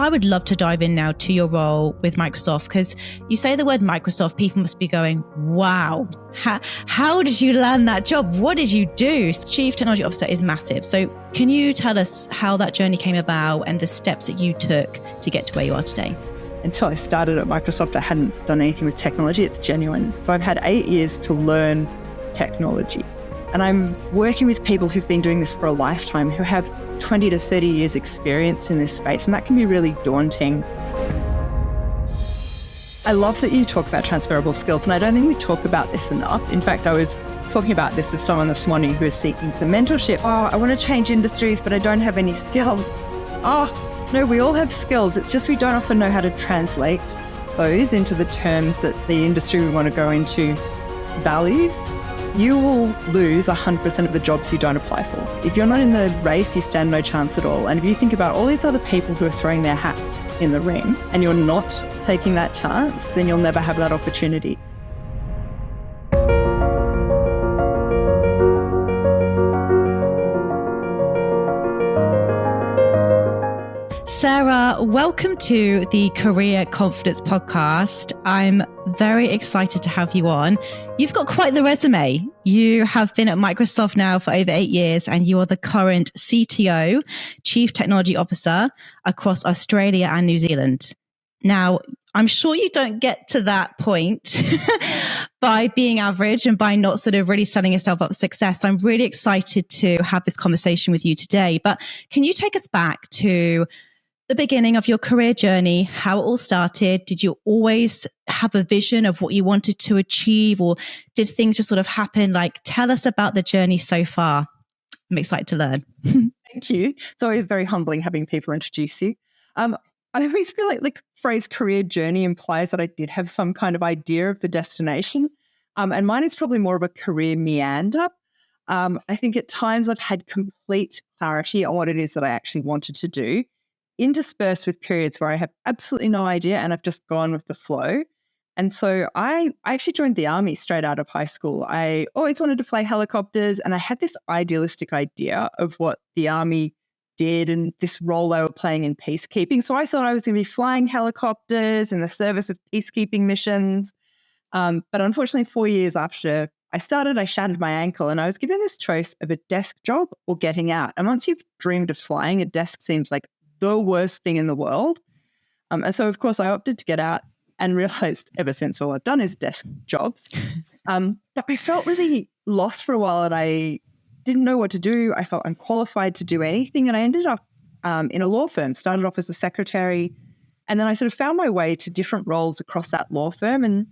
I would love to dive in now to your role with Microsoft, because you say the word Microsoft, people must be going, wow, how did you land that job? What did you do? Chief Technology Officer is massive. So can you tell us how that journey came about and the steps that you took to get to where you are today? Until I started at Microsoft, I hadn't done anything with technology. It's genuine. So I've had 8 years to learn technology. And I'm working with people who've been doing this for a lifetime, who have 20 to 30 years experience in this space. And that can be really daunting. I love that you talk about transferable skills. And I don't think we talk about this enough. In fact, I was talking about this with someone this morning who is seeking some mentorship. Oh, I want to change industries, but I don't have any skills. Oh, no, we all have skills. It's just we don't often know how to translate those into the terms that the industry we want to go into values. You will lose 100% of the jobs you don't apply for. If you're not in the race, you stand no chance at all. And if you think about all these other people who are throwing their hats in the ring and you're not taking that chance, then you'll never have that opportunity. Sarah, welcome to the Career Confidence Podcast. I'm very excited to have you on. You've got quite the resume. You have been at Microsoft now for over 8 years, and you are the current CTO, Chief Technology Officer, across Australia and New Zealand. Now, I'm sure you don't get to that point by being average and by not sort of really setting yourself up for success. I'm really excited to have this conversation with you today. But can you take us back to the beginning of your career journey, how it all started? Did you always have a vision of what you wanted to achieve, or did things just sort of happen? Like, tell us about the journey so far. I'm excited to learn. Thank you. It's always very humbling having people introduce you. I always feel like the phrase career journey implies that I did have some kind of idea of the destination. And mine is probably more of a career meander. I think at times I've had complete clarity on what it is that I actually wanted to do, interspersed with periods where I have absolutely no idea and I've just gone with the flow. And so I actually joined the Army straight out of high school. I always wanted to fly helicopters, and I had this idealistic idea of what the Army did and this role they were playing in peacekeeping. So I thought I was going to be flying helicopters in the service of peacekeeping missions. But unfortunately, 4 years after I started, I shattered my ankle, and I was given this choice of a desk job or getting out. And once you've dreamed of flying, a desk seems like the worst thing in the world. And so, of course, I opted to get out and realized ever since all I've done is desk jobs. But I felt really lost for a while, and I didn't know what to do. I felt unqualified to do anything. And I ended up in a law firm, started off as a secretary. And then I sort of found my way to different roles across that law firm. And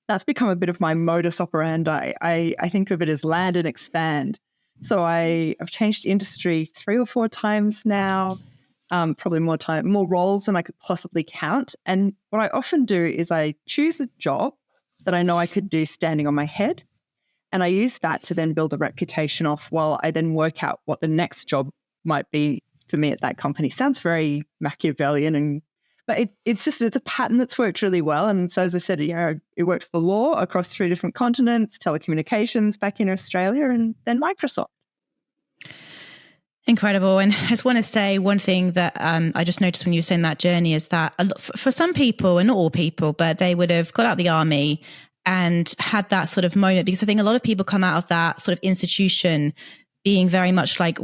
that's become a bit of my modus operandi. I think of it as land and expand. So I've changed industry 3 or 4 times now. Probably more roles than I could possibly count. And what I often do is I choose a job that I know I could do standing on my head, and I use that to then build a reputation off while I then work out what the next job might be for me at that company. Sounds very Machiavellian, but it's a pattern that's worked really well. And so, as I said, it worked for law across 3 different continents, telecommunications back in Australia, and then Microsoft. Incredible. And I just want to say one thing that I just noticed when you were saying that journey is that for some people, and not all people, but they would have got out of the army and had that sort of moment, because I think a lot of people come out of that sort of institution being very much like,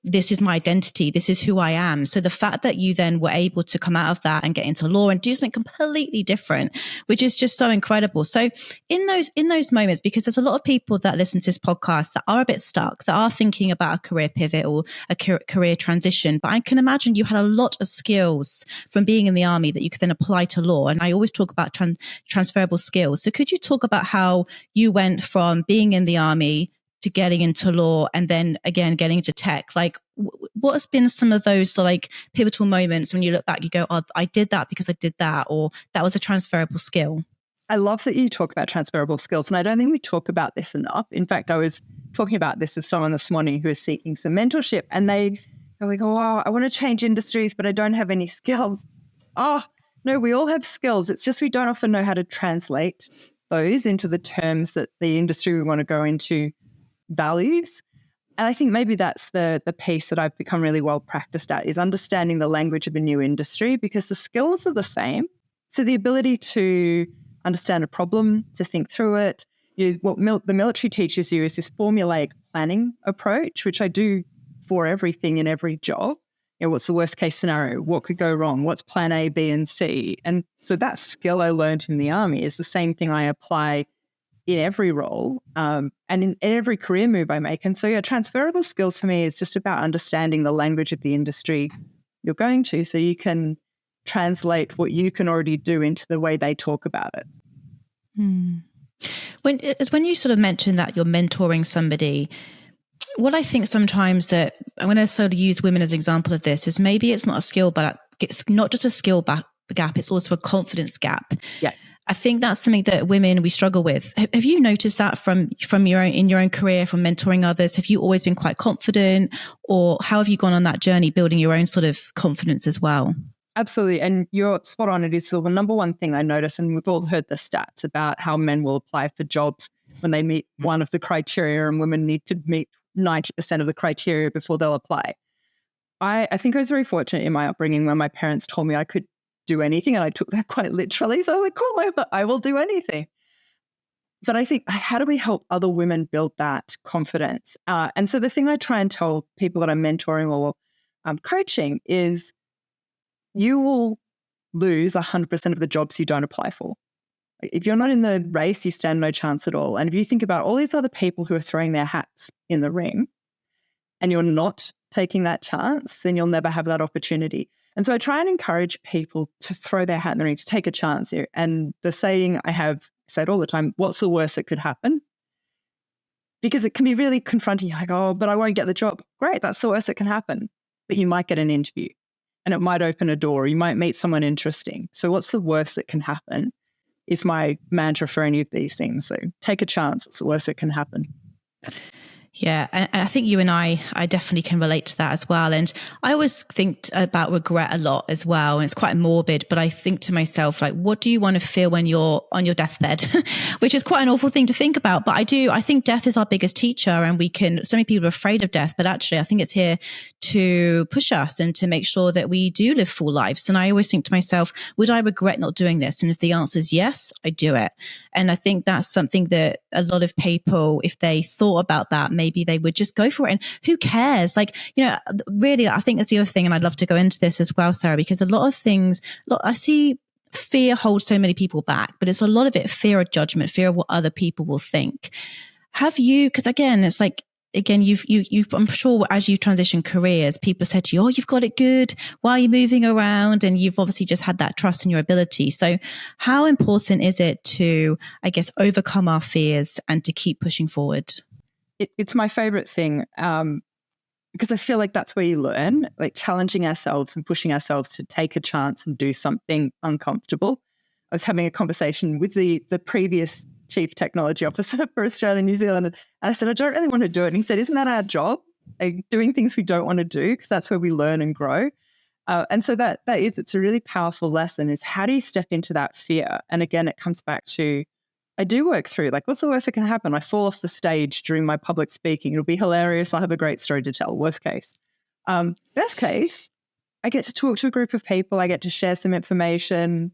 this is my identity, this is who I am. So the fact that you then were able to come out of that and get into law and do something completely different, which is just so incredible. So in those moments, because there's a lot of people that listen to this podcast that are a bit stuck, that are thinking about a career pivot or a career transition, but I can imagine you had a lot of skills from being in the army that you could then apply to law. And I always talk about transferable skills. So could you talk about how you went from being in the army to getting into law and then again getting into tech? Like, what has been some of those like pivotal moments when you look back, you go, oh, I did that because I did that, or that was a transferable skill? I love that you talk about transferable skills, and I don't think we talk about this enough. In fact, I was talking about this with someone this morning who is seeking some mentorship, and they're like, oh, wow, I want to change industries, but I don't have any skills. Oh, no, we all have skills. It's just we don't often know how to translate those into the terms that the industry we want to go into values. And I think maybe that's the piece that I've become really well practiced at, is understanding the language of a new industry, because the skills are the same. So the ability to understand a problem, to think through it. What the military teaches you is this formulaic planning approach, which I do for everything in every job. What's the worst case scenario? What could go wrong? What's plan A, B, and C? And so that skill I learned in the Army is the same thing I apply in every role and in every career move I make. And so, yeah, transferable skills for me is just about understanding the language of the industry you're going to, so you can translate what you can already do into the way they talk about it. When you sort of mentioned that you're mentoring somebody, what I think sometimes that I'm going to sort of use women as an example of this is maybe it's not a skill, but it's not just a skill gap, it's also a confidence gap. Yes. I think that's something that women, we struggle with. Have you noticed that from your own career, from mentoring others? Have you always been quite confident, or how have you gone on that journey building your own sort of confidence as well? Absolutely. And you're spot on. It is the number one thing I notice, and we've all heard the stats about how men will apply for jobs when they meet one of the criteria, and women need to meet 90% of the criteria before they'll apply. I think I was very fortunate in my upbringing when my parents told me I could do anything, and I took that quite literally. So I was like, cool, I will do anything. But I think, how do we help other women build that confidence? And so the thing I try and tell people that I'm mentoring or coaching is, you will lose 100% of the jobs you don't apply for. If you're not in the race, you stand no chance at all. And if you think about all these other people who are throwing their hats in the ring and you're not taking that chance, then you'll never have that opportunity. And so I try and encourage people to throw their hat in the ring, to take a chance here. And the saying I have said all the time, what's the worst that could happen? Because it can be really confronting. You're like, oh, but I won't get the job. Great, that's the worst that can happen. But you might get an interview and it might open a door. You might meet someone interesting. So what's the worst that can happen is my mantra for any of these things. So take a chance. What's the worst that can happen? Yeah. And I think you and I definitely can relate to that as well. And I always think about regret a lot as well. And it's quite morbid, but I think to myself, like, what do you want to feel when you're on your deathbed? Which is quite an awful thing to think about. But I think death is our biggest teacher, and so many people are afraid of death, but actually I think it's here to push us and to make sure that we do live full lives. And I always think to myself, would I regret not doing this? And if the answer is yes, I do it. And I think that's something that a lot of people, if they thought about that, maybe they would just go for it. And who cares? Like, really, I think that's the other thing. And I'd love to go into this as well, Sarah, because a lot of things, I see fear holds so many people back, but it's a lot of it fear of judgment, fear of what other people will think. Have you, because again, it's like, you've, I'm sure as you transition careers, people said to you, oh, you've got it good. Why are you moving around? And you've obviously just had that trust in your ability. So how important is it to, I guess, overcome our fears and to keep pushing forward? It's my favorite thing because I feel like that's where you learn, like challenging ourselves and pushing ourselves to take a chance and do something uncomfortable. I was having a conversation with the previous Chief Technology Officer for Australia and New Zealand, and I said, I don't really want to do it. And he said, isn't that our job? Like, doing things we don't want to do, because that's where we learn and grow. And so it's a really powerful lesson, is how do you step into that fear? And again, it comes back to, I do work through, like, what's the worst that can happen? I fall off the stage during my public speaking. It'll be hilarious. I'll have a great story to tell. Worst case. Best case, I get to talk to a group of people. I get to share some information.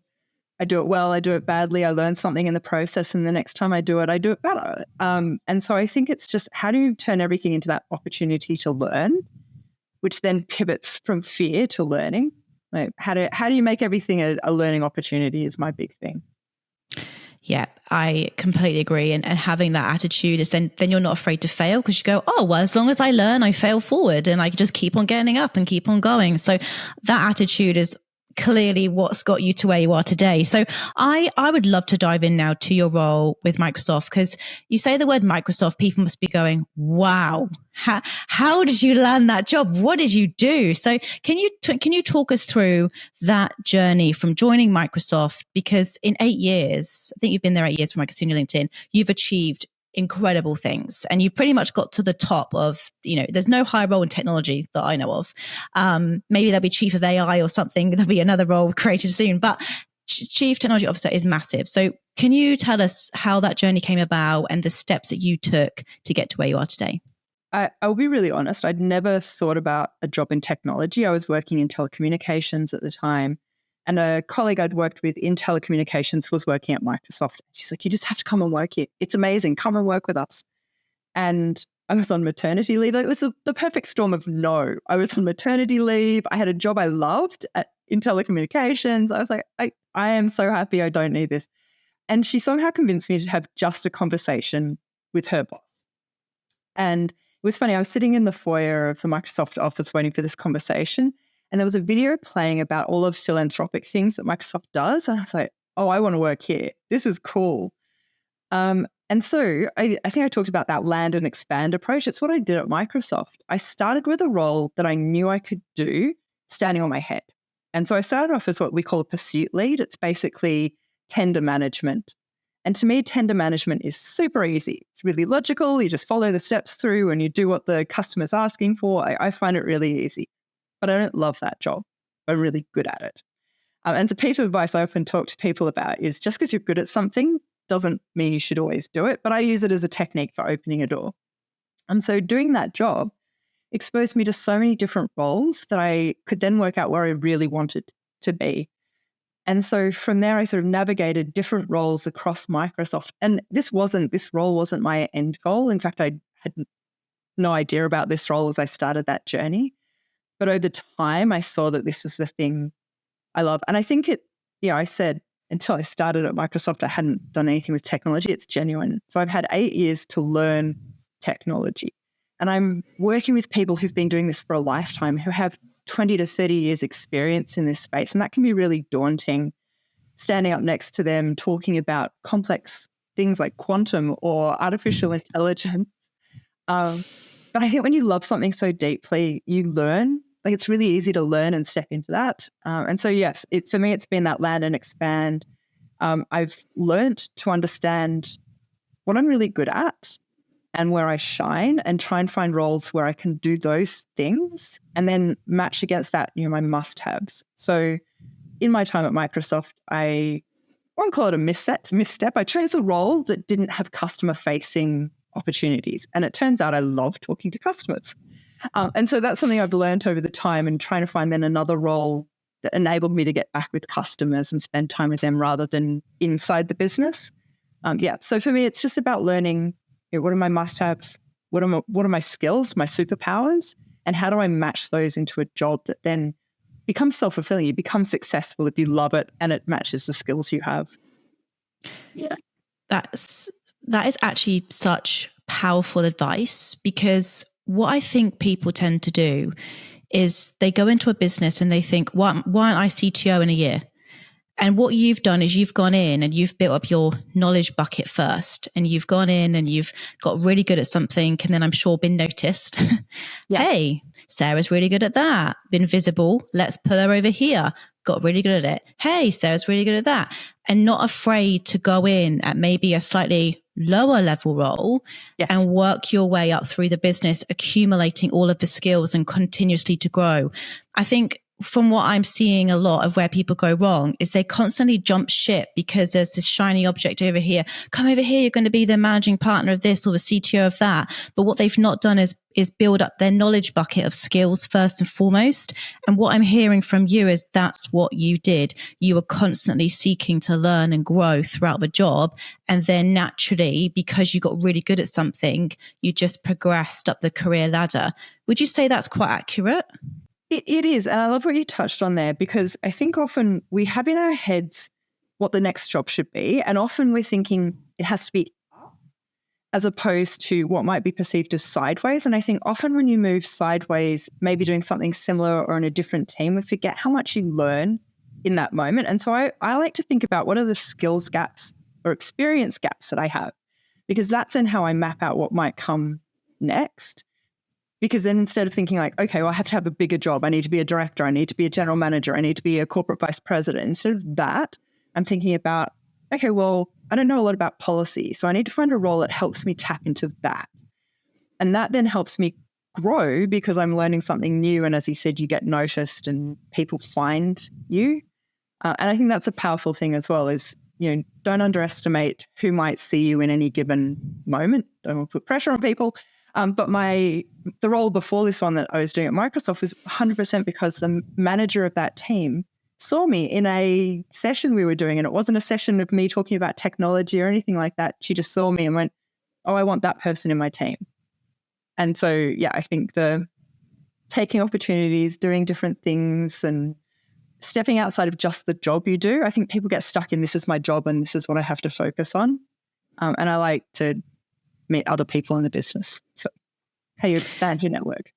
I do it well. I do it badly. I learn something in the process. And the next time I do it better. And so I think it's just, how do you turn everything into that opportunity to learn, which then pivots from fear to learning? Like, how do you make everything a learning opportunity is my big thing. Yeah, I completely agree. And having that attitude is then you're not afraid to fail, because you go, oh, well, as long as I learn, I fail forward and I just keep on getting up and keep on going. So that attitude is clearly what's got you to where you are today. So I would love to dive in now to your role with Microsoft, because you say the word Microsoft, people must be going, wow, how did you land that job? What did you do? So can you talk us through that journey from joining Microsoft? Because in 8 years, I think you've been there 8 years from, I can see on your LinkedIn, you've achieved incredible things, and you pretty much got to the top of, there's no high role in technology that I know of. Maybe there'll be chief of AI or something. There'll be another role created soon, but chief technology officer is massive. So can you tell us how that journey came about and the steps that you took to get to where you are today? I'll be really honest. I'd never thought about a job in technology. I was working in telecommunications at the time. And a colleague I'd worked with in telecommunications was working at Microsoft. She's like, you just have to come and work here. It's amazing. Come and work with us. And I was on maternity leave. It was the perfect storm of no. I was on maternity leave. I had a job I loved in telecommunications. I was like, I am so happy I don't need this. And she somehow convinced me to have just a conversation with her boss. And it was funny. I was sitting in the foyer of the Microsoft office waiting for this conversation. And there was a video playing about all of philanthropic things that Microsoft does. And I was like, oh, I want to work here. This is cool. And so I think I talked about that land and expand approach. It's what I did at Microsoft. I started with a role that I knew I could do standing on my head. And so I started off as what we call a pursuit lead. It's basically tender management. And to me, tender management is super easy. It's really logical. You just follow the steps through and you do what the customer's asking for. I find it really easy. But I don't love that job. I'm really good at it. And it's a piece of advice I often talk to people about is just because you're good at something doesn't mean you should always do it. But I use it as a technique for opening a door. And so doing that job exposed me to so many different roles that I could then work out where I really wanted to be. And so from there, I sort of navigated different roles across Microsoft. And this role wasn't my end goal. In fact, I had no idea about this role as I started that journey. But over time, I saw that this was the thing I love. And I think I said until I started at Microsoft, I hadn't done anything with technology. It's genuine. So I've had 8 years to learn technology. And I'm working with people who've been doing this for a lifetime, who have 20 to 30 years experience in this space. And that can be really daunting, standing up next to them, talking about complex things like quantum or artificial intelligence. But I think when you love something so deeply, you learn. Like it's really easy to learn and step into that. And so, yes, for me, it's been that land and expand. I've learned to understand what I'm really good at and where I shine and try and find roles where I can do those things and then match against that, my must-haves. So in my time at Microsoft, I won't call it a misstep. I chose a role that didn't have customer-facing opportunities. And it turns out I love talking to customers. And so that's something I've learned over the time and trying to find then another role that enabled me to get back with customers and spend time with them rather than inside the business. So for me, it's just about learning what are my must-haves, what are my skills, my superpowers, and how do I match those into a job that then becomes self-fulfilling. You become successful if you love it and it matches the skills you have. Yeah. That is actually such powerful advice, because what I think people tend to do is they go into a business and they think, why aren't I CTO in a year? And what you've done is you've gone in and you've built up your knowledge bucket first, and you've gone in and you've got really good at something, and then I'm sure been noticed. Yes. Hey, Sarah's really good at that. Been visible. Let's put her over here. Got really good at it. Hey, Sarah's really good at that. And not afraid to go in at maybe a slightly lower level role. Yes. And work your way up through the business, accumulating all of the skills and continuously to grow. I think from what I'm seeing, a lot of where people go wrong is they constantly jump ship because there's this shiny object over here. Come over here, you're going to be the managing partner of this or the CTO of that. But what they've not done is build up their knowledge bucket of skills first and foremost. And what I'm hearing from you is that's what you did. You were constantly seeking to learn and grow throughout the job. And then naturally, because you got really good at something, you just progressed up the career ladder. Would you say that's quite accurate? It is. And I love what you touched on there, because I think often we have in our heads what the next job should be. And often we're thinking it has to be up as opposed to what might be perceived as sideways. And I think often when you move sideways, maybe doing something similar or in a different team, we forget how much you learn in that moment. And so I like to think about what are the skills gaps or experience gaps that I have, because that's then how I map out what might come next. Because then instead of thinking like, okay, well, I have to have a bigger job. I need to be a director. I need to be a general manager. I need to be a corporate vice president. Instead of that, I'm thinking about, okay, well, I don't know a lot about policy. So I need to find a role that helps me tap into that. And that then helps me grow because I'm learning something new. And as you said, you get noticed and people find you. And I think that's a powerful thing as well is, don't underestimate who might see you in any given moment. Don't want to put pressure on people. But the role before this one that I was doing at Microsoft was 100% because the manager of that team saw me in a session we were doing, and it wasn't a session of me talking about technology or anything like that. She just saw me and went, "Oh, I want that person in my team." And so, yeah, I think the taking opportunities, doing different things, and stepping outside of just the job you do. I think people get stuck in, this is my job and this is what I have to focus on. And I like to meet other people in the business. So how you expand your network.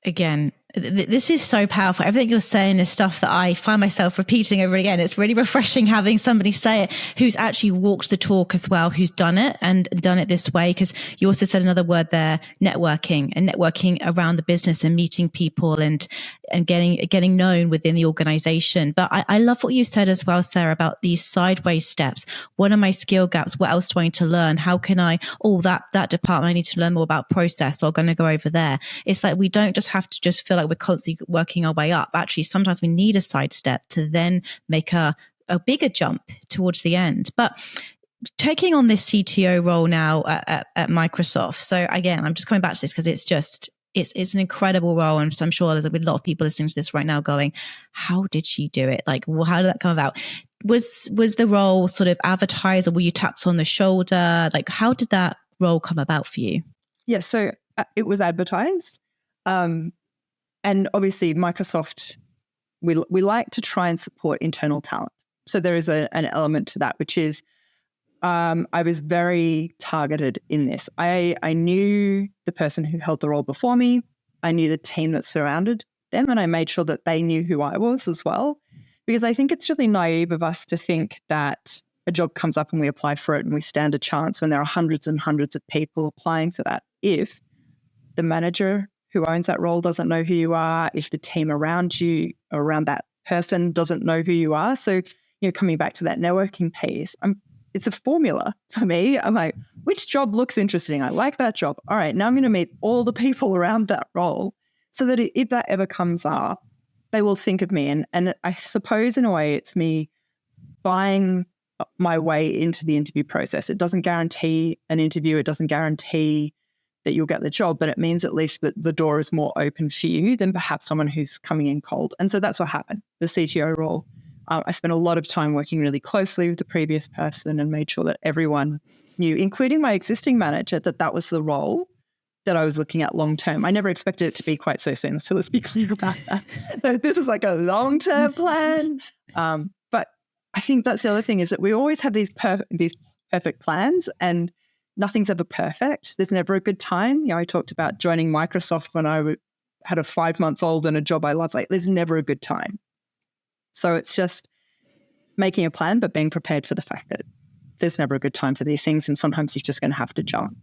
Again, this is so powerful. Everything you're saying is stuff that I find myself repeating over again. It's really refreshing having somebody say it who's actually walked the talk as well, who's done it and done it this way. Because you also said another word there, networking, and networking around the business and meeting people and getting known within the organization. But I love what you said as well, Sarah, about these sideways steps. What are my skill gaps? What else do I need to learn? How can that department, I need to learn more about process, or I'm going to go over there. It's like, we don't just have to just feel like we're constantly working our way up. Actually, sometimes we need a sidestep to then make a bigger jump towards the end. But taking on this CTO role now at Microsoft. So again, I'm just coming back to this because it's an incredible role. And so I'm sure there's a lot of people listening to this right now going, how did she do it? Like, well, how did that come about? Was the role sort of advertised, or were you tapped on the shoulder? Like, how did that role come about for you? Yeah, so it was advertised. And obviously Microsoft, we like to try and support internal talent. So there is an element to that, which is I was very targeted in this. I knew the person who held the role before me. I knew the team that surrounded them, and I made sure that they knew who I was as well. Because I think it's really naive of us to think that a job comes up and we apply for it and we stand a chance when there are hundreds and hundreds of people applying for that. If the manager who owns that role doesn't know who you are, if the team around you, around that person, doesn't know who you are. So, coming back to that networking piece, it's a formula for me. I'm like, which job looks interesting? I like that job. All right, now I'm going to meet all the people around that role so that if that ever comes up, they will think of me. And I suppose in a way it's me buying my way into the interview process. It doesn't guarantee an interview. It doesn't guarantee that you'll get the job, but it means at least that the door is more open for you than perhaps someone who's coming in cold. And so that's what happened. The CTO role, I spent a lot of time working really closely with the previous person and made sure that everyone knew, including my existing manager, that was the role that I was looking at long term. I never expected it to be quite so soon. So let's be clear about that. So this was like a long-term plan. But I think that's the other thing, is that we always have these perfect plans, and nothing's ever perfect. There's never a good time. I talked about joining Microsoft when I had a 5-month-old and a job I love. Like, there's never a good time. So it's just making a plan, but being prepared for the fact that there's never a good time for these things. And sometimes you're just going to have to jump.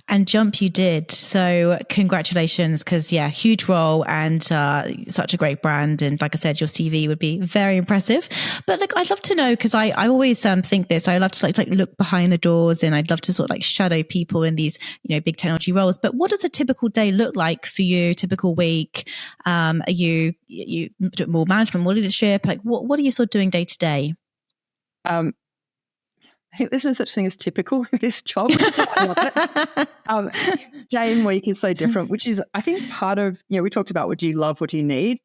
And jump you did. So congratulations, because huge role and such a great brand. And like I said, your CV would be very impressive. But like, I'd love to know, because I always think this, I love to like look behind the doors, and I'd love to sort of like shadow people in these, big technology roles. But what does a typical day look like for you? Typical week? Are you do more management, more leadership? Like what are you sort of doing day to day? I think there's no such thing as typical in this job, which is I love it. Day and week is so different, which is, I think, part of, we talked about what do you love, what do you need?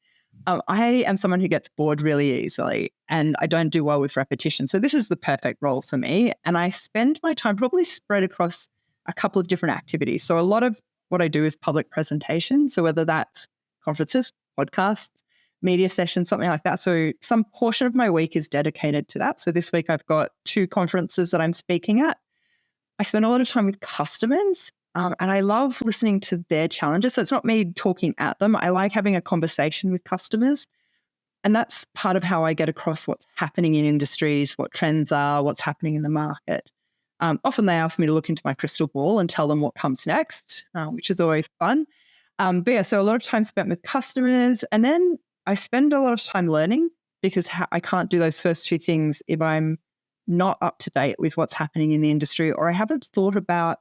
I am someone who gets bored really easily, and I don't do well with repetition. So this is the perfect role for me. And I spend my time probably spread across a couple of different activities. So a lot of what I do is public presentation. So whether that's conferences, podcasts, media sessions, something like that. So some portion of my week is dedicated to that. So this week I've got 2 conferences that I'm speaking at. I spend a lot of time with customers, and I love listening to their challenges. So it's not me talking at them. I like having a conversation with customers. And that's part of how I get across what's happening in industries, what trends are, what's happening in the market. Often they ask me to look into my crystal ball and tell them what comes next, which is always fun. So a lot of time spent with customers, and then I spend a lot of time learning, because I can't do those first 2 things if I'm not up to date with what's happening in the industry, or I haven't thought about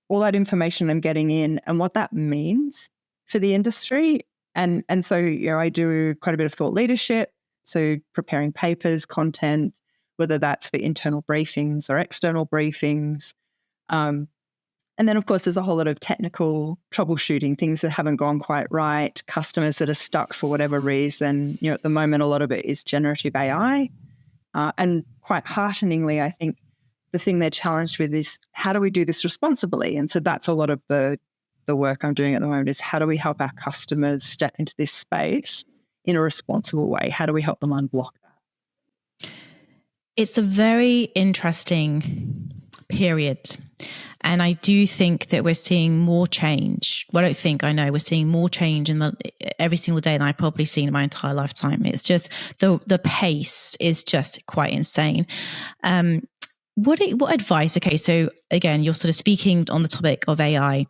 all that information I'm getting in and what that means for the industry. And so, I do quite a bit of thought leadership, so preparing papers, content, whether that's for internal briefings or external briefings. And then, of course, there's a whole lot of technical troubleshooting, things that haven't gone quite right, customers that are stuck for whatever reason. At the moment, a lot of it is generative AI. And quite hearteningly, I think the thing they're challenged with is how do we do this responsibly? And so that's a lot of the work I'm doing at the moment is how do we help our customers step into this space in a responsible way? How do we help them unblock that? It's a very interesting period. And I do think that we're seeing more change. Well, I know we're seeing more change every single day than I've probably seen in my entire lifetime. It's just the pace is just quite insane. What advice? Okay, so again, you're sort of speaking on the topic of AI.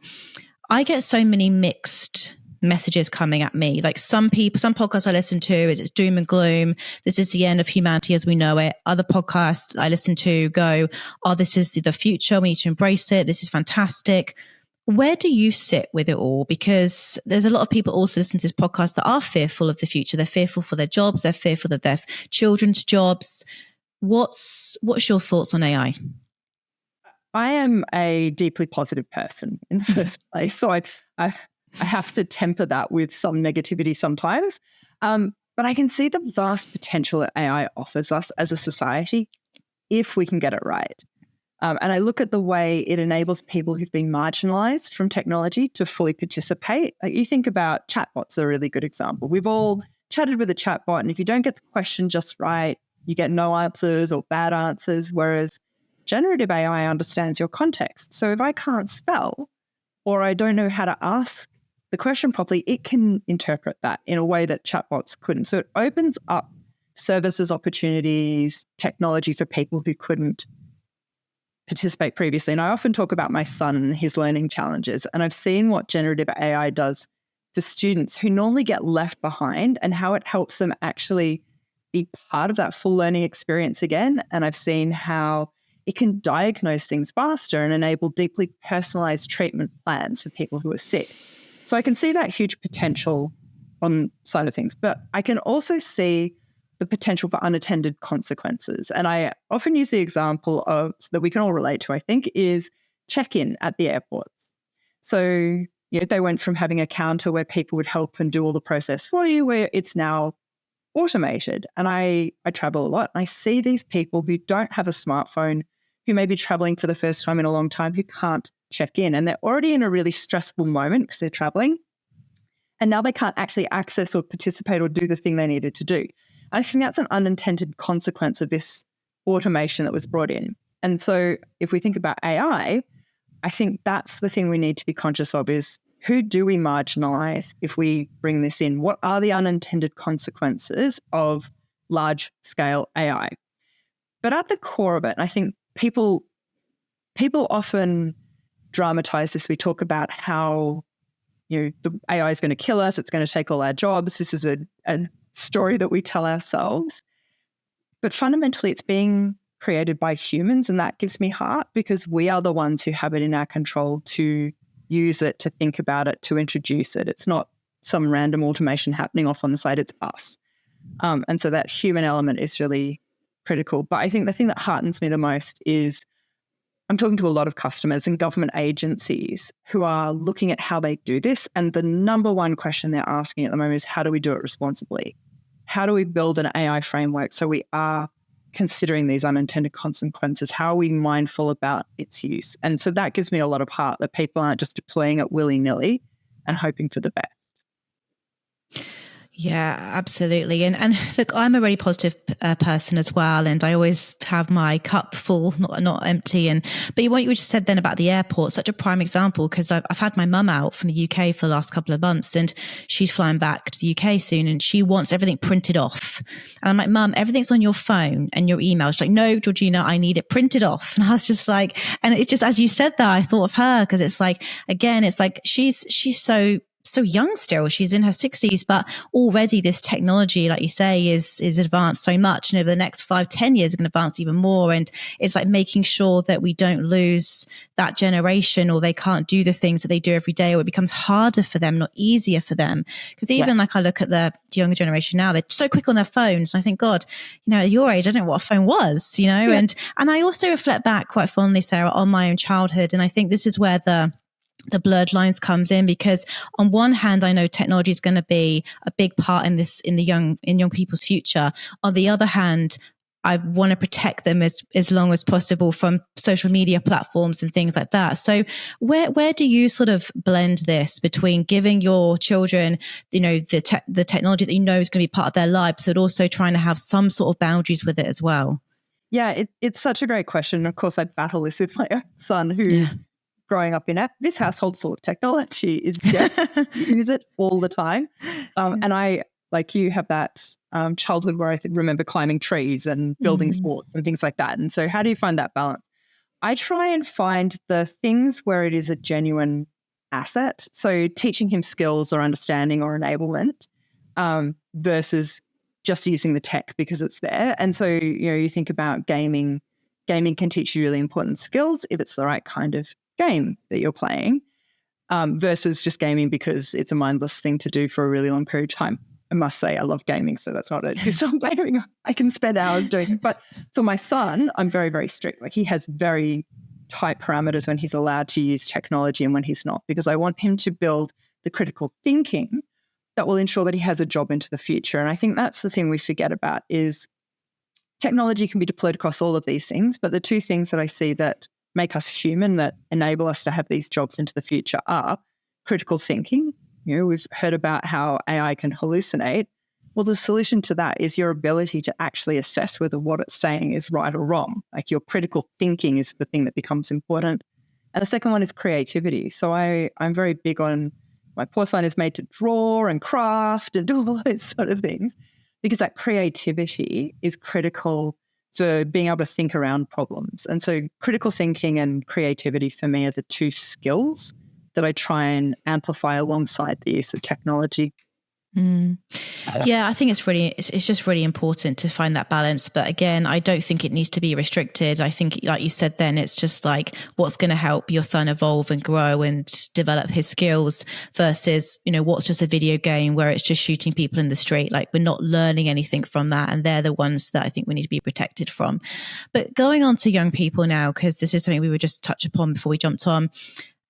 I get so many mixed messages coming at me. Like some podcasts I listen to it's doom and gloom. This is the end of humanity as we know it. Other podcasts I listen to go, oh, this is the future. We need to embrace it. This is fantastic. Where do you sit with it all? Because there's a lot of people also listening to this podcast that are fearful of the future. They're fearful for their jobs. They're fearful of their children's jobs. What's your thoughts on AI? I am a deeply positive person in the first place. So I have to temper that with some negativity sometimes. But I can see the vast potential that AI offers us as a society if we can get it right. And I look at the way it enables people who've been marginalized from technology to fully participate. Like you think about chatbots are a really good example. We've all chatted with a chatbot, and if you don't get the question just right, you get no answers or bad answers, whereas generative AI understands your context. So if I can't spell or I don't know how to ask the question properly, it can interpret that in a way that chatbots couldn't. So it opens up services, opportunities, technology for people who couldn't participate previously. And I often talk about my son and his learning challenges, and I've seen what generative AI does for students who normally get left behind and how it helps them actually be part of that full learning experience again. And I've seen how it can diagnose things faster and enable deeply personalized treatment plans for people who are sick. So I can see that huge potential on side of things, but I can also see the potential for unattended consequences. And I often use the example of that we can all relate to, I think, is check-in at the airports. So they went from having a counter where people would help and do all the process for you, where it's now automated. And I travel a lot, and I see these people who don't have a smartphone, who may be traveling for the first time in a long time, who can't check in. And they're already in a really stressful moment because they're traveling. And now they can't actually access or participate or do the thing they needed to do. I think that's an unintended consequence of this automation that was brought in. And so if we think about AI, I think that's the thing we need to be conscious of is who do we marginalize if we bring this in? What are the unintended consequences of large-scale AI? But at the core of it, I think people often dramatize this. We talk about how the AI is going to kill us. It's going to take all our jobs. This is a story that we tell ourselves. But fundamentally, it's being created by humans, and that gives me heart because we are the ones who have it in our control to use it, to think about it, to introduce it. It's not some random automation happening off on the side, it's us. And so that human element is really critical. But I think the thing that heartens me the most is I'm talking to a lot of customers and government agencies who are looking at how they do this. And the number one question they're asking at the moment is, how do we do it responsibly? How do we build an AI framework so we are considering these unintended consequences? How are we mindful about its use? And so that gives me a lot of heart that people aren't just deploying it willy-nilly and hoping for the best. Yeah, absolutely. And look, I'm a really positive person as well. And I always have my cup full, not empty. But what you just said then about the airport, such a prime example, because I've had my mum out from the UK for the last couple of months and she's flying back to the UK soon and she wants everything printed off. And I'm like, Mum, everything's on your phone and your email. She's like, no, Georgina, I need it printed off. And I was just like, and it's just, as you said that, I thought of her because it's like, again, it's like she's so so young still. She's in her 60s, but already this technology, like you say, is advanced so much. And over the next 5-10 years, it's going to advance even more. And it's like making sure that we don't lose that generation, or they can't do the things that they do every day, or it becomes harder for them, not easier for them. Because even like I look at the younger generation now, they're so quick on their phones. And I think, God, at your age, I don't know what a phone was, and I also reflect back quite fondly, Sarah, on my own childhood. And I think this is where the blurred lines comes in, because on one hand, I know technology is going to be a big part in young people's future. On the other hand, I want to protect them as long as possible from social media platforms and things like that. So where do you sort of blend this between giving your children, the technology that is going to be part of their lives, but also trying to have some sort of boundaries with it as well? Yeah, it's such a great question. Of course, I battle this with my son, who growing up in this household full of technology is use it all the time. And I, like you, have that childhood where I remember climbing trees and building forts and things like that. And so how do you find that balance? I try and find the things where it is a genuine asset. So teaching him skills or understanding or enablement versus just using the tech because it's there. And so, you think about gaming. Gaming can teach you really important skills if it's the right kind of game that you're playing, versus just gaming because it's a mindless thing to do for a really long period of time. I must say I love gaming, so that's not a disclaimer. I can spend hours doing it. But for my son, I'm very, very strict. Like, he has very tight parameters when he's allowed to use technology and when he's not, because I want him to build the critical thinking that will ensure that he has a job into the future. And I think that's the thing we forget about is technology can be deployed across all of these things, but the two things that I see that make us human, that enable us to have these jobs into the future, are critical thinking. We've heard about how AI can hallucinate. Well, the solution to that is your ability to actually assess whether what it's saying is right or wrong. Like, your critical thinking is the thing that becomes important. And the second one is creativity. So I'm very big on, my poor son is made to draw and craft and do all those sort of things, because that creativity is critical to being able to think around problems. And so critical thinking and creativity for me are the two skills that I try and amplify alongside the use of technology. Yeah, I think it's just really important to find that balance. But again, I don't think it needs to be restricted. I think, like you said then, it's just like what's going to help your son evolve and grow and develop his skills versus, what's just a video game where it's just shooting people in the street. Like, we're not learning anything from that. And they're the ones that I think we need to be protected from. But going on to young people now, because this is something we would just touch upon before we jumped on.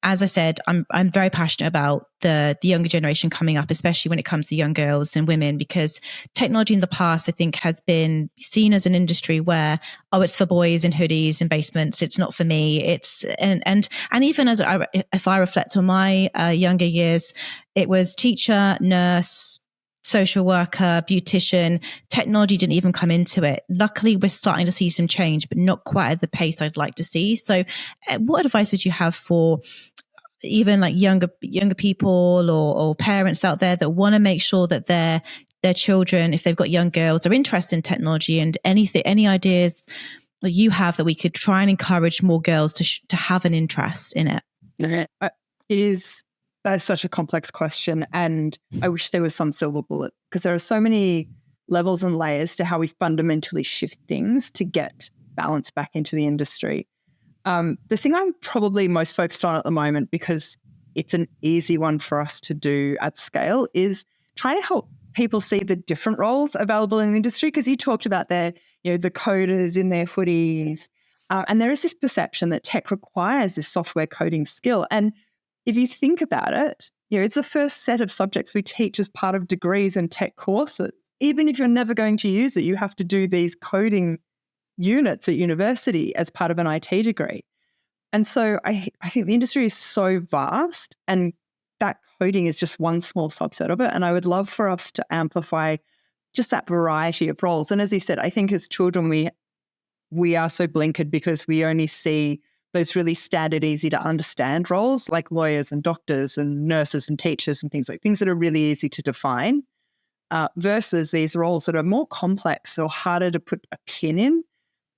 As I said, I'm very passionate about the younger generation coming up, especially when it comes to young girls and women, because technology in the past, I think, has been seen as an industry where, it's for boys in hoodies and basements. It's not for me. And even if I reflect on my younger years, it was teacher, nurse, social worker, beautician. Technology didn't even come into it. Luckily, we're starting to see some change, but not quite at the pace I'd like to see. So what advice would you have for even like younger people or parents out there that want to make sure that their children, if they've got young girls, are interested in technology, and any ideas that you have that we could try and encourage more girls to have an interest in it? That's such a complex question, and I wish there was some silver bullet, because there are so many levels and layers to how we fundamentally shift things to get balance back into the industry. The thing I'm probably most focused on at the moment, because it's an easy one for us to do at scale, is trying to help people see the different roles available in the industry. Because you talked about the coders in their hoodies, and there is this perception that tech requires this software coding skill. And if you think about it, it's the first set of subjects we teach as part of degrees and tech courses. Even if you're never going to use it, you have to do these coding units at university as part of an IT degree. And so I think the industry is so vast, and that coding is just one small subset of it. And I would love for us to amplify just that variety of roles. And as you said, I think as children, we are so blinkered because we only see those really standard, easy to understand roles like lawyers and doctors and nurses and teachers and things that are really easy to define, versus these roles that are more complex or harder to put a pin in.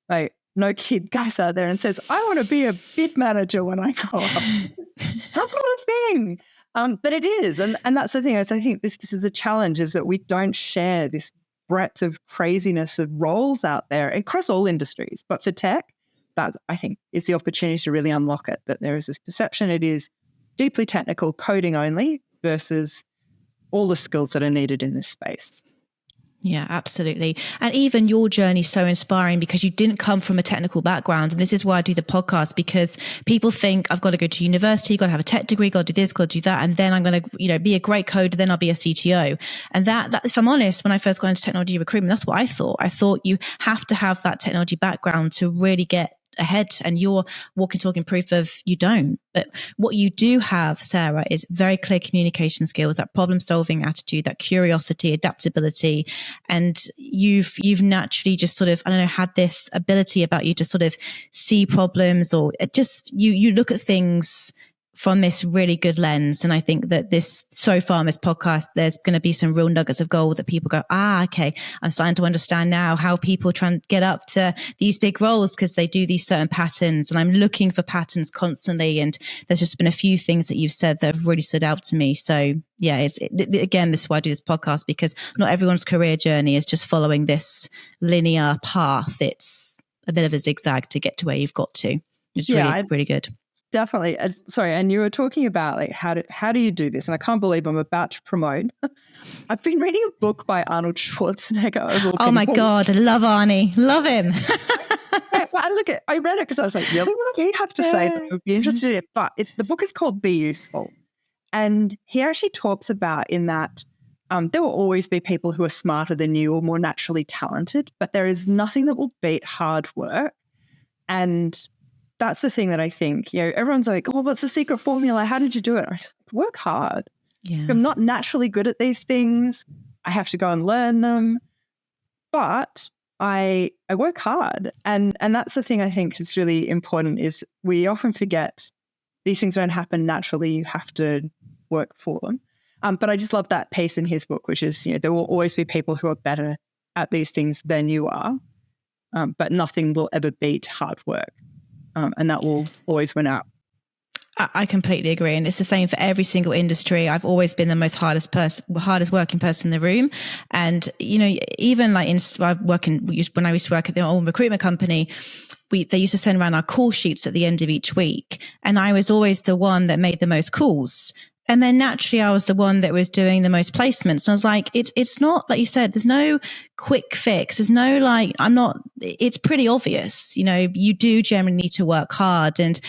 Like, no kid goes out there and says, I want to be a bid manager when I grow up. That's not a thing. But it is. And that's the thing. Is I think this is a challenge, is that we don't share this breadth of craziness of roles out there across all industries. But for tech, that I think is the opportunity to really unlock it, that there is this perception it is deeply technical, coding only, versus all the skills that are needed in this space. Yeah, absolutely. And even your journey is so inspiring because you didn't come from a technical background. And this is why I do the podcast, because people think I've got to go to university, got to have a tech degree, got to do this, got to do that. And then I'm going to, be a great coder. Then I'll be a CTO. And that, if I'm honest, when I first got into technology recruitment, that's what I thought. I thought you have to have that technology background to really get ahead, and you're walking, talking proof of you don't. But what you do have, Sarah, is very clear communication skills, that problem solving attitude, that curiosity, adaptability, and you've naturally just sort of, I don't know, had this ability about you to sort of see problems, or just you look at things from this really good lens. And I think that so far in this podcast, there's going to be some real nuggets of gold that people go, okay, I'm starting to understand now how people try and get up to these big roles because they do these certain patterns. And I'm looking for patterns constantly. And there's just been a few things that you've said that have really stood out to me. So yeah, again, this is why I do this podcast, because not everyone's career journey is just following this linear path. It's a bit of a zigzag to get to where you've got to. It's really good. Definitely. Sorry, and you were talking about like how do you do this? And I can't believe I'm about to promote. I've been reading a book by Arnold Schwarzenegger. Oh my God, I love Arnie. Love him. I read it because I was like, really? What do you have to say that I would be interested in it? But the book is called Be Useful. And he actually talks about in that there will always be people who are smarter than you or more naturally talented, but there is nothing that will beat hard work. And that's the thing that I think, everyone's like, oh, what's the secret formula? How did you do it? I work hard. Yeah. I'm not naturally good at these things. I have to go and learn them. But I work hard. And that's the thing I think is really important, is we often forget these things don't happen naturally. You have to work for them. But I just love that piece in his book, which is, there will always be people who are better at these things than you are. But nothing will ever beat hard work. And that will always win out. I completely agree. And it's the same for every single industry. I've always been the most hardest working person in the room. And, even like when I used to work at the old recruitment company, they used to send around our call sheets at the end of each week. And I was always the one that made the most calls. And then naturally I was the one that was doing the most placements. And I was like, it's not, like you said, there's no quick fix. There's no it's pretty obvious, you do generally need to work hard. And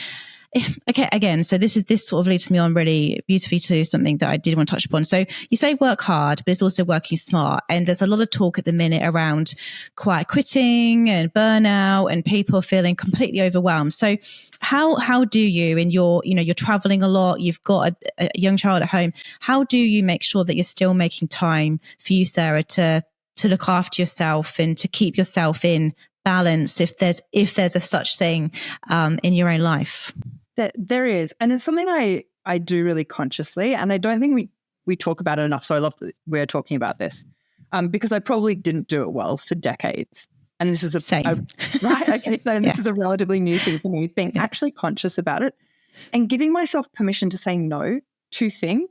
okay, again, so this sort of leads me on really beautifully to something that I did want to touch upon. So you say work hard, but it's also working smart. And there's a lot of talk at the minute around quiet quitting and burnout and people feeling completely overwhelmed. So how do you, in your, you're traveling a lot, you've got a young child at home, how do you make sure that you're still making time for you, Sarah, to look after yourself and to keep yourself in balance, if there's a such thing in your own life? There is. And it's something I do really consciously, and I don't think we talk about it enough. So I love that we're talking about this because I probably didn't do it well for decades. And this is right. Okay. So this is a relatively new thing for me, being actually conscious about it and giving myself permission to say no to things.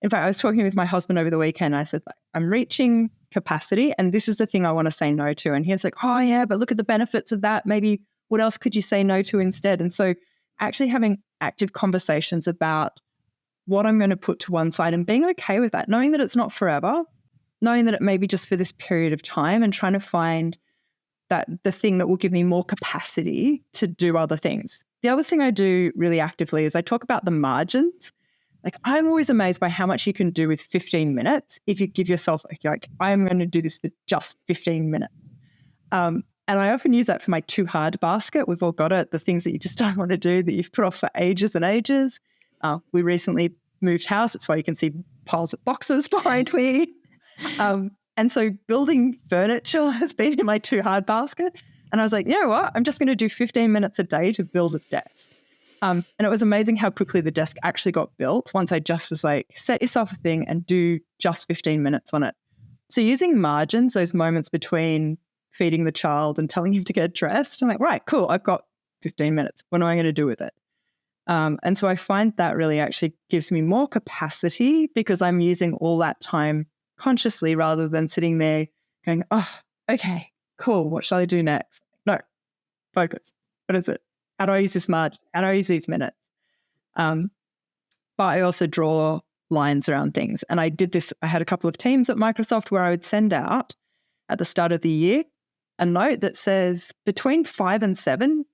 In fact, I was talking with my husband over the weekend. I said, I'm reaching capacity and this is the thing I want to say no to. And he was like, oh yeah, but look at the benefits of that. Maybe what else could you say no to instead? And so actually having active conversations about what I'm going to put to one side and being okay with that, knowing that it's not forever, knowing that it may be just for this period of time, and trying to find that the thing that will give me more capacity to do other things. The other thing I do really actively is I talk about the margins. Like, I'm always amazed by how much you can do with 15 minutes if you give yourself, like, I'm going to do this for just 15 minutes. And I often use that for my too hard basket. We've all got it, the things that you just don't want to do that you've put off for ages and ages. We recently moved house. That's why you can see piles of boxes behind me. And so building furniture has been in my too hard basket. And I was like, you know what? I'm just going to do 15 minutes a day to build a desk. And it was amazing how quickly the desk actually got built once I just was like, set yourself a thing and do just 15 minutes on it. So using margins, those moments between feeding the child and telling him to get dressed, I'm like, right, cool, I've got 15 minutes. What am I going to do with it? And so I find that really actually gives me more capacity because I'm using all that time consciously rather than sitting there going, oh, okay, cool. What shall I do next? No, focus. What is it? How do I use this much? How do I use these minutes? But I also draw lines around things. And I did this. I had a couple of teams at Microsoft where I would send out at the start of the year a note that says between 5 and 7,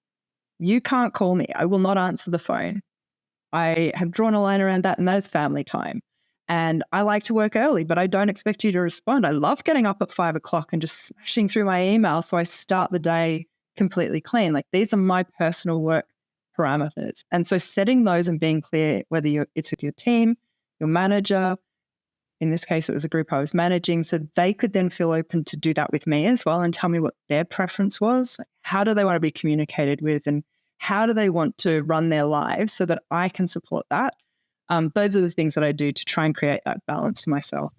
you can't call me. I will not answer the phone. I have drawn a line around that, and that is family time. And I like to work early, but I don't expect you to respond. I love getting up at 5 o'clock and just smashing through my email so I start the day completely clean. Like, these are my personal work parameters. And so setting those and being clear, whether it's with your team, your manager, in this case, it was a group I was managing, so they could then feel open to do that with me as well and tell me what their preference was. How do they want to be communicated with, and how do they want to run their lives so that I can support that? Those are the things that I do to try and create that balance for myself.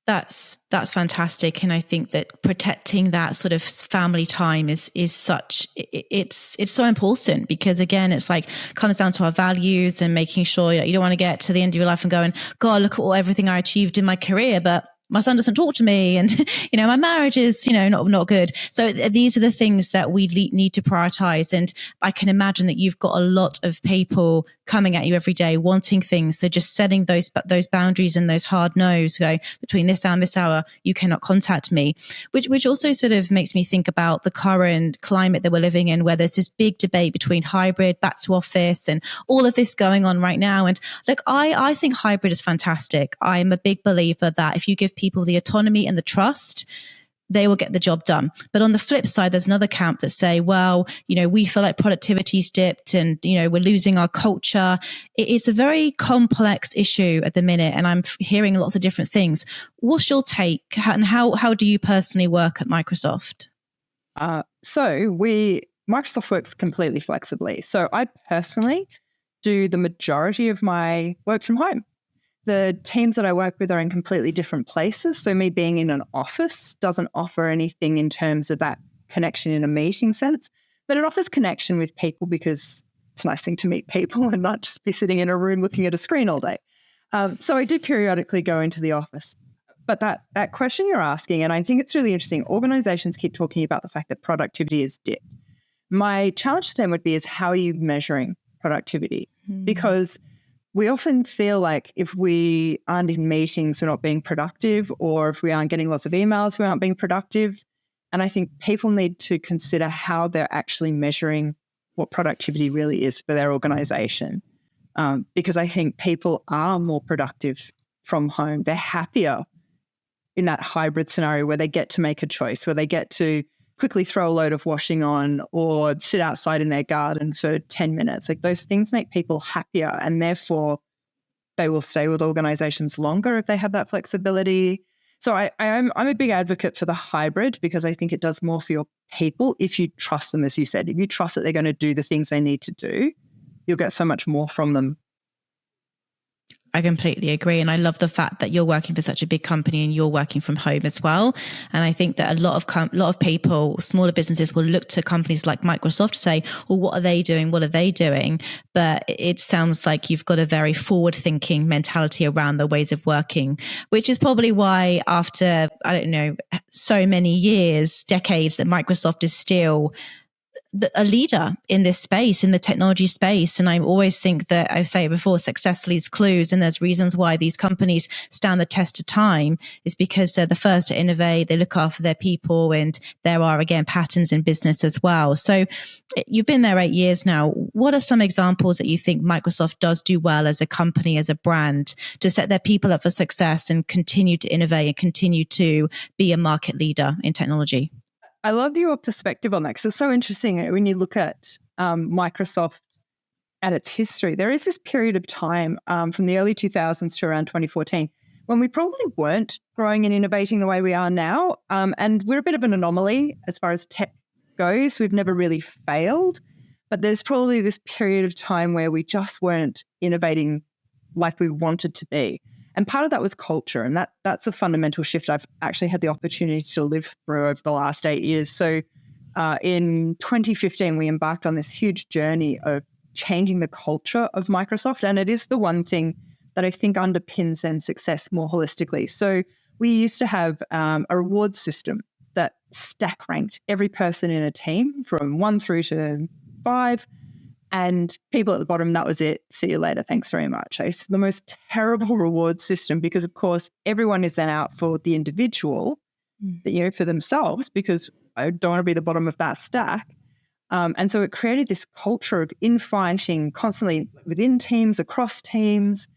That's fantastic, and I think that protecting that sort of family time is such, it's so important, because again, it's like comes down to our values and making sure that you don't want to get to the end of your life and going, God, look at everything I achieved in my career, but my son doesn't talk to me, and my marriage is not good. So these are the things that we need to prioritize. And I can imagine that you've got a lot of people coming at you every day wanting things. So just setting those boundaries and those hard no's, go between this hour and this hour, you cannot contact me, which also sort of makes me think about the current climate that we're living in, where there's this big debate between hybrid, back to office, and all of this going on right now. And look, I think hybrid is fantastic. I'm a big believer that if you give people the autonomy and the trust, they will get the job done. But on the flip side, there's another camp that say, well, we feel like productivity's dipped and, we're losing our culture. It's a very complex issue at the minute, and I'm hearing lots of different things. What's your take, and how do you personally work at Microsoft? Microsoft works completely flexibly. So I personally do the majority of my work from home. The teams that I work with are in completely different places. So me being in an office doesn't offer anything in terms of that connection in a meeting sense, but it offers connection with people because it's a nice thing to meet people and not just be sitting in a room looking at a screen all day. So I do periodically go into the office. But that question you're asking, and I think it's really interesting, organizations keep talking about the fact that productivity is dipped. My challenge to them would be, is how are you measuring productivity? Because we often feel like if we aren't in meetings, we're not being productive, or if we aren't getting lots of emails, we aren't being productive. And I think people need to consider how they're actually measuring what productivity really is for their organization. Because I think people are more productive from home. They're happier in that hybrid scenario where they get to make a choice, where they get to quickly throw a load of washing on or sit outside in their garden for 10 minutes. Like, those things make people happier, and therefore they will stay with organizations longer if they have that flexibility. So I'm a big advocate for the hybrid, because I think it does more for your people if you trust them, as you said. If you trust that they're going to do the things they need to do, you'll get so much more from them. I completely agree. And I love the fact that you're working for such a big company and you're working from home as well. And I think that a lot of people, smaller businesses, will look to companies like Microsoft to say, well, what are they doing? What are they doing? But it sounds like you've got a very forward thinking mentality around the ways of working, which is probably why after, so many years, decades, that Microsoft is still a leader in this space, in the technology space. And I always think that, I've said it before, success leaves clues. And there's reasons why these companies stand the test of time, is because they're the first to innovate, they look after their people, and there are, again, patterns in business as well. So you've been there 8 years now. What are some examples that you think Microsoft does do well as a company, as a brand, to set their people up for success and continue to innovate and continue to be a market leader in technology? I love your perspective on that, because it's so interesting when you look at Microsoft and its history. There is this period of time from the early 2000s to around 2014 when we probably weren't growing and innovating the way we are now. And we're a bit of an anomaly as far as tech goes. We've never really failed, but there's probably this period of time where we just weren't innovating like we wanted to be. And part of that was culture. And that's a fundamental shift I've actually had the opportunity to live through over the last 8 years. So in 2015, we embarked on this huge journey of changing the culture of Microsoft. And it is the one thing that I think underpins Zen's success more holistically. So we used to have a reward system that stack ranked every person in a team from 1 through to 5. And people at the bottom, that was it. See you later. Thanks very much. It's the most terrible reward system because, of course, everyone is then out for the individual, for themselves, because I don't want to be the bottom of that stack. And so it created this culture of infighting constantly within teams, across teams.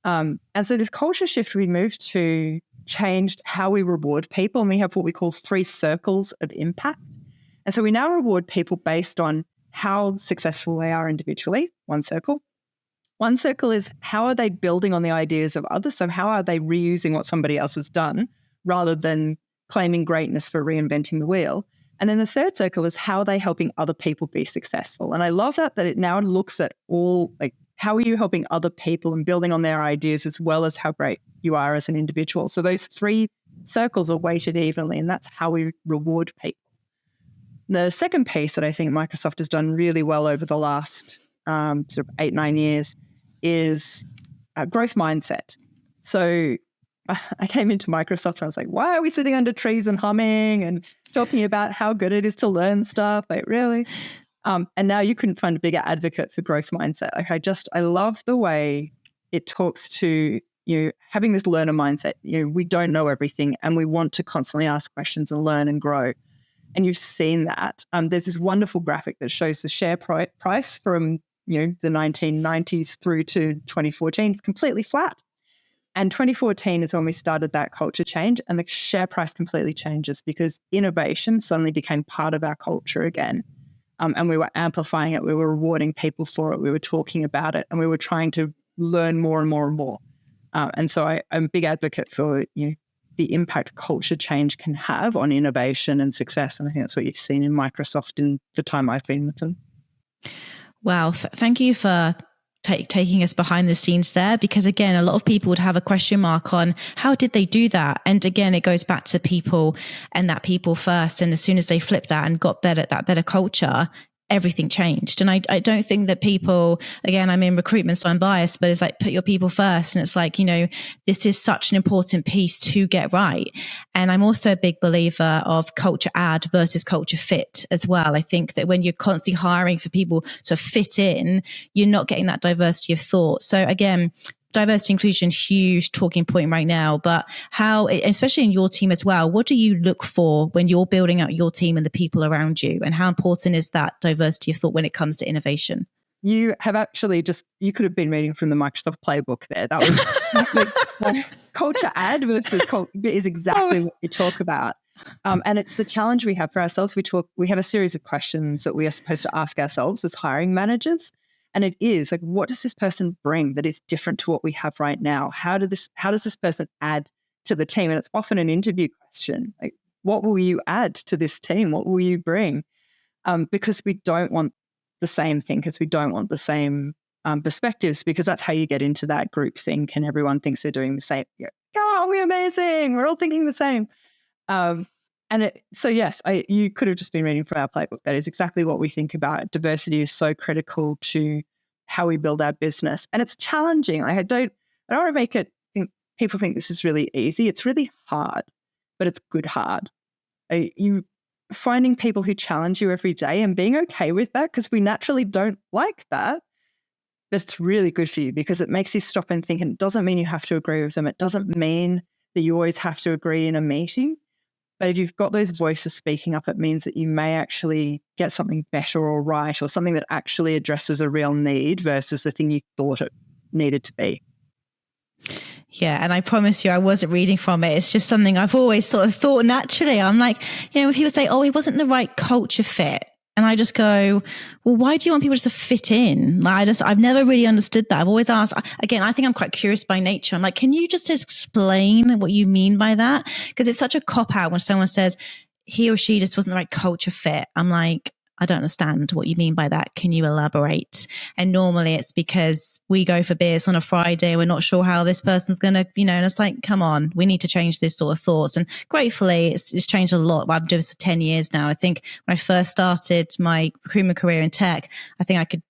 And so this culture shift we moved to changed how we reward people. And we have what we call 3 circles of impact. And so we now reward people based on how successful they are individually, 1 circle. 1 circle is how are they building on the ideas of others? So how are they reusing what somebody else has done rather than claiming greatness for reinventing the wheel? And then the 3rd circle is how are they helping other people be successful? And I love that it now looks at all, like, how are you helping other people and building on their ideas as well as how great you are as an individual? So those 3 circles are weighted evenly, and that's how we reward people. The second piece that I think Microsoft has done really well over the last sort of 8-9 years is a growth mindset. So I came into Microsoft and I was like, why are we sitting under trees and humming and talking about how good it is to learn stuff? Like, really? And now you couldn't find a bigger advocate for growth mindset. Like, I love the way it talks to having this learner mindset. We don't know everything and we want to constantly ask questions and learn and grow. And you've seen that. There's this wonderful graphic that shows the share price from the 1990s through to 2014. It's completely flat. And 2014 is when we started that culture change, and the share price completely changes because innovation suddenly became part of our culture again. And we were amplifying it. We were rewarding people for it. We were talking about it, and we were trying to learn more and more and more. And so I'm a big advocate for the impact culture change can have on innovation and success. And I think that's what you've seen in Microsoft in the time I've been with them. Wow. Thank you for taking us behind the scenes there, because again, a lot of people would have a question mark on how did they do that? And again, it goes back to people and that people first. And as soon as they flipped that and got better, that better culture, everything changed. And I don't think that people, again, I'm in recruitment, so I'm biased, but it's like, put your people first. And it's like, this is such an important piece to get right. And I'm also a big believer of culture add versus culture fit as well. I think that when you're constantly hiring for people to fit in, you're not getting that diversity of thought. So again, diversity inclusion, huge talking point right now, but how, especially in your team as well, what do you look for when you're building out your team and the people around you? And how important is that diversity of thought when it comes to innovation? You have actually you could have been reading from the Microsoft playbook there. That was culture add versus is exactly what we talk about. And it's the challenge we have for ourselves. We have a series of questions that we are supposed to ask ourselves as hiring managers. And it is like, what does this person bring that is different to what we have right now? How does this person add to the team? And it's often an interview question. Like, what will you add to this team? What will you bring? Because we don't want the same thinkers. We don't want the same perspectives, because that's how you get into that group think and everyone thinks they're doing the same. Oh, we're amazing. We're all thinking the same. So yes, you could have just been reading from our playbook. That is exactly what we think about. Diversity is so critical to how we build our business, and it's challenging. I don't want to make it think people think this is really easy. It's really hard, but it's good hard. You finding people who challenge you every day and being okay with that, because we naturally don't like that. That's really good for you because it makes you stop and think. And it doesn't mean you have to agree with them. It doesn't mean that you always have to agree in a meeting. But if you've got those voices speaking up, it means that you may actually get something better or right, or something that actually addresses a real need versus the thing you thought it needed to be. Yeah. And I promise you, I wasn't reading from it. It's just something I've always sort of thought naturally. I'm like, when people say, oh, he wasn't the right culture fit. And I just go, well, why do you want people just to fit in? I've never really understood that. I've always asked, again, I think I'm quite curious by nature. I'm like, can you just explain what you mean by that? Because it's such a cop out when someone says he or she just wasn't the right culture fit. I'm like, I don't understand what you mean by that. Can you elaborate? And normally it's because we go for beers on a Friday. We're not sure how this person's going to, and it's like, come on, we need to change this sort of thoughts. And gratefully, it's changed a lot. I've been doing this for 10 years now. I think when I first started my recruitment career in tech, I think I could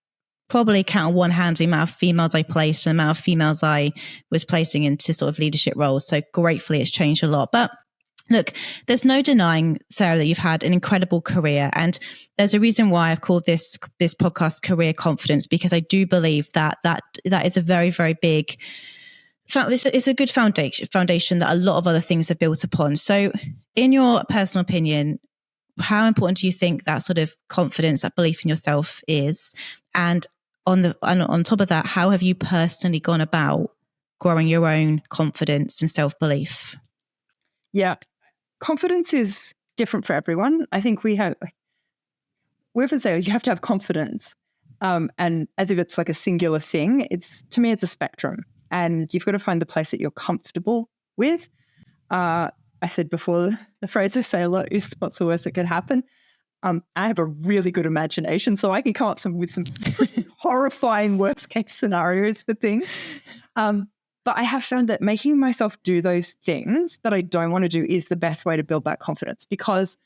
probably count on one hand the amount of females I placed and the amount of females I was placing into sort of leadership roles. So gratefully it's changed a lot. But look, there's no denying, Sarah, that you've had an incredible career. And there's a reason why I've called this podcast Career Confidence, because I do believe that is a very, very big, it's a good foundation that a lot of other things are built upon. So in your personal opinion, how important do you think that sort of confidence, that belief in yourself is? And on top of that, how have you personally gone about growing your own confidence and self-belief? Yeah. Confidence is different for everyone. I think we often say you have to have confidence, and as if it's like a singular thing. To me, it's a spectrum, and you've got to find the place that you're comfortable with. I said before, the phrase I say a lot is, "What's the worst that could happen?" I have a really good imagination, so I can come up with some horrifying worst case scenarios for things. But I have found that making myself do those things that I don't want to do is the best way to build that confidence. Because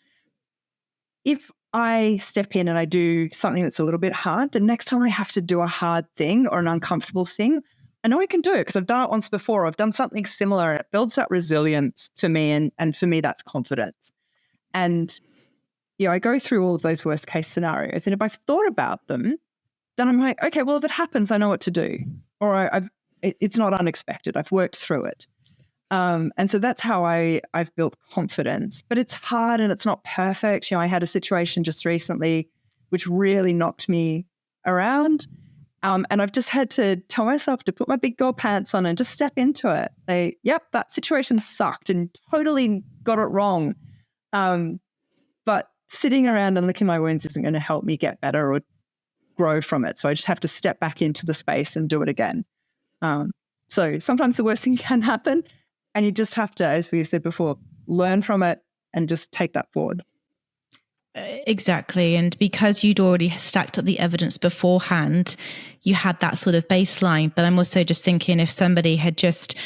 if I step in and I do something that's a little bit hard, the next time I have to do a hard thing or an uncomfortable thing, I know I can do it because I've done it once before. I've done something similar, and it builds that resilience for me. And for me, that's confidence. And I go through all of those worst case scenarios. And if I've thought about them, then I'm like, okay, well, if it happens, I know what to do. Or it's not unexpected. I've worked through it. And so that's how I've built confidence. But it's hard and it's not perfect. I had a situation just recently which really knocked me around. And I've just had to tell myself to put my big girl pants on and just step into it. Yep, that situation sucked and totally got it wrong. But sitting around and licking my wounds isn't going to help me get better or grow from it. So I just have to step back into the space and do it again. So sometimes the worst thing can happen, and you just have to, as we said before, learn from it and just take that forward. Exactly. And because you'd already stacked up the evidence beforehand, you had that sort of baseline. But I'm also just thinking, if somebody had just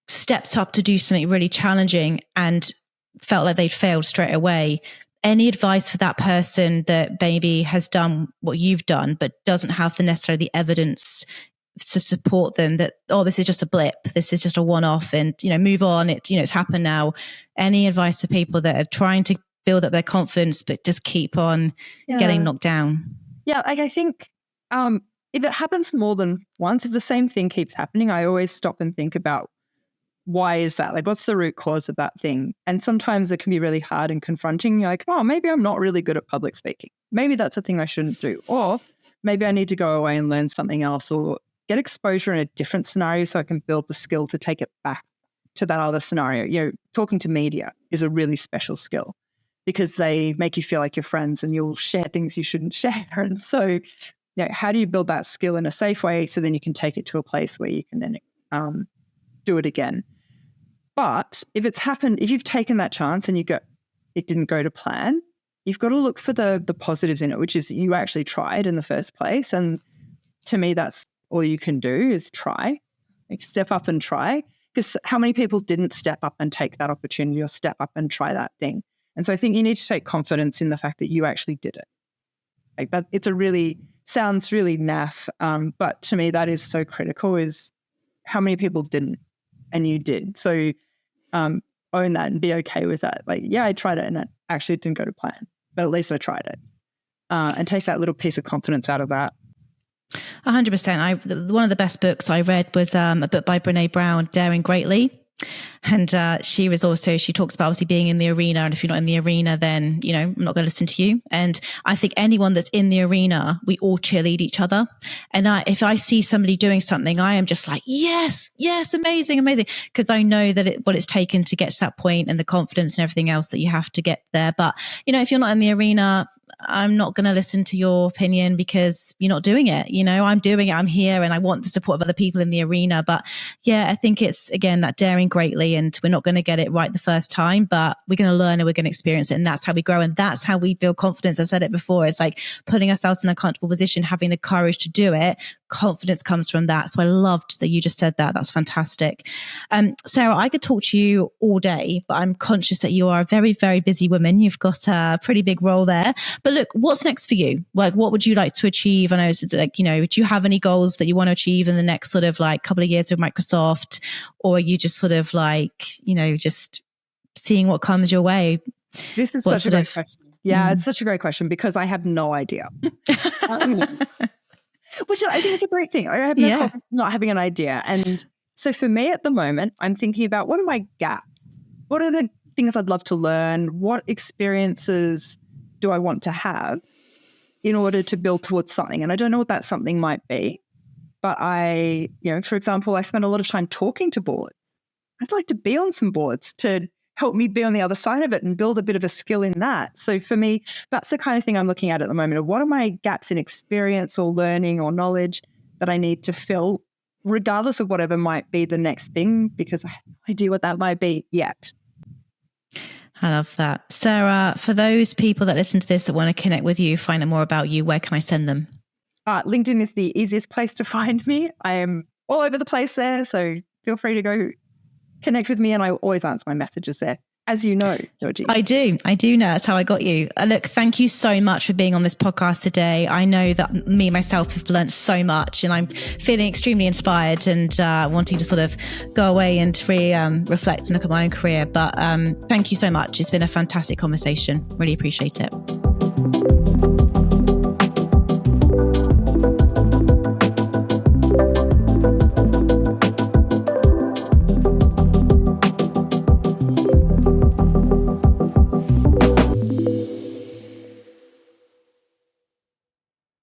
stepped up to do something really challenging and felt like they'd failed straight away, any advice for that person that maybe has done what you've done but doesn't have necessarily the evidence to support them that, this is just a blip, this is just a one-off, and move on, it's happened now. Any advice for people that are trying to build up their confidence but just keep on getting knocked down? I think if it happens more than once, if the same thing keeps happening, I always stop and think about, why is that? Like, what's the root cause of that thing? And sometimes it can be really hard and confronting. You're like, maybe I'm not really good at public speaking. Maybe that's a thing I shouldn't do. Or maybe I need to go away and learn something else, or get exposure in a different scenario so I can build the skill to take it back to that other scenario. Talking to media is a really special skill because they make you feel like you're friends and you'll share things you shouldn't share. And so, how do you build that skill in a safe way so then you can take it to a place where you can then do it again? But if it's happened, if you've taken that chance and it didn't go to plan, you've got to look for the positives in it, which is you actually tried in the first place. And to me, that's all you can do is try, step up and try. Because how many people didn't step up and take that opportunity or step up and try that thing? And so I think you need to take confidence in the fact that you actually did it. Like that, sounds really naff, but to me that is so critical. Is how many people didn't, and you did. So own that and be okay with that. Like, I tried it and it actually didn't go to plan, but at least I tried it, and take that little piece of confidence out of that. 100%. One of the best books I read was a book by Brene Brown, Daring Greatly. And she talks about obviously being in the arena. And if you're not in the arena, then, I'm not going to listen to you. And I think anyone that's in the arena, we all cheerlead each other. And if I see somebody doing something, I am just like, yes, amazing. Because I know that what it's taken to get to that point and the confidence and everything else that you have to get there. But, if you're not in the arena, I'm not going to listen to your opinion because you're not doing it. I'm doing it. I'm here and I want the support of other people in the arena. But I think it's, again, that daring greatly, and we're not going to get it right the first time, but we're going to learn and we're going to experience it. And that's how we grow. And that's how we build confidence. I said it before. It's like putting ourselves in a comfortable position, having the courage to do it, confidence comes from that. So I loved that you just said that. That's fantastic. Sarah, I could talk to you all day, but I'm conscious that you are a very, very busy woman. You've got a pretty big role there. But look, what's next for you? Like, what would you like to achieve? I know, do you have any goals that you want to achieve in the next sort of like couple of years with Microsoft? Or are you just sort of like, just seeing what comes your way? This is such a great question. Yeah, it's such a great question because I have no idea. Which I think is a great thing. I have no problem not having an idea. And so for me at the moment, I'm thinking about what are my gaps? What are the things I'd love to learn? What experiences do I want to have in order to build towards something? And I don't know what that something might be. But for example, I spend a lot of time talking to boards. I'd like to be on some boards to help me be on the other side of it and build a bit of a skill in that. So for me, that's the kind of thing I'm looking at the moment of what are my gaps in experience or learning or knowledge that I need to fill, regardless of whatever might be the next thing, because I have no idea what that might be yet. I love that. Sarah, for those people that listen to this that want to connect with you, find out more about you, where can I send them? LinkedIn is the easiest place to find me. I am all over the place there, so feel free to go connect with me, and I always answer my messages there, as you know, Georgie. I do know. That's how I got you. Look, thank you so much for being on this podcast today. I know that me, myself, have learned so much, and I'm feeling extremely inspired and wanting to sort of go away and reflect and look at my own career. But thank you so much. It's been a fantastic conversation. Really appreciate it.